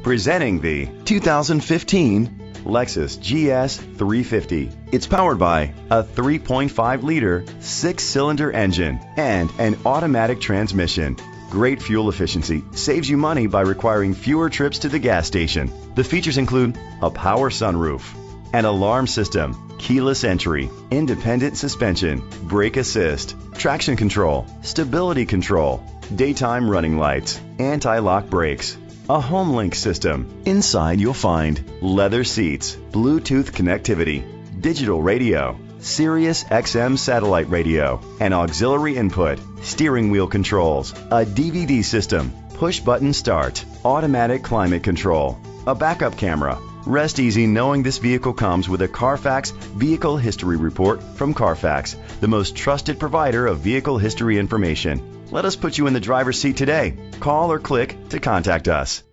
Presenting the 2015 Lexus GS 350. It's powered by a 3.5-liter 6-cylinder engine and an automatic transmission. Great fuel efficiency saves you money by requiring fewer trips to the gas station. The features include a power sunroof, an alarm system, keyless entry, independent suspension, brake assist, traction control, stability control, daytime running lights, anti-lock brakes, a HomeLink system. Inside you'll find leather seats, Bluetooth connectivity, digital radio, Sirius XM satellite radio, an auxiliary input, steering wheel controls, a DVD system, push button start, automatic climate control, a backup camera. Rest easy knowing this vehicle comes with a Carfax Vehicle History Report from Carfax, the most trusted provider of vehicle history information. Let us put you in the driver's seat today. Call or click to contact us.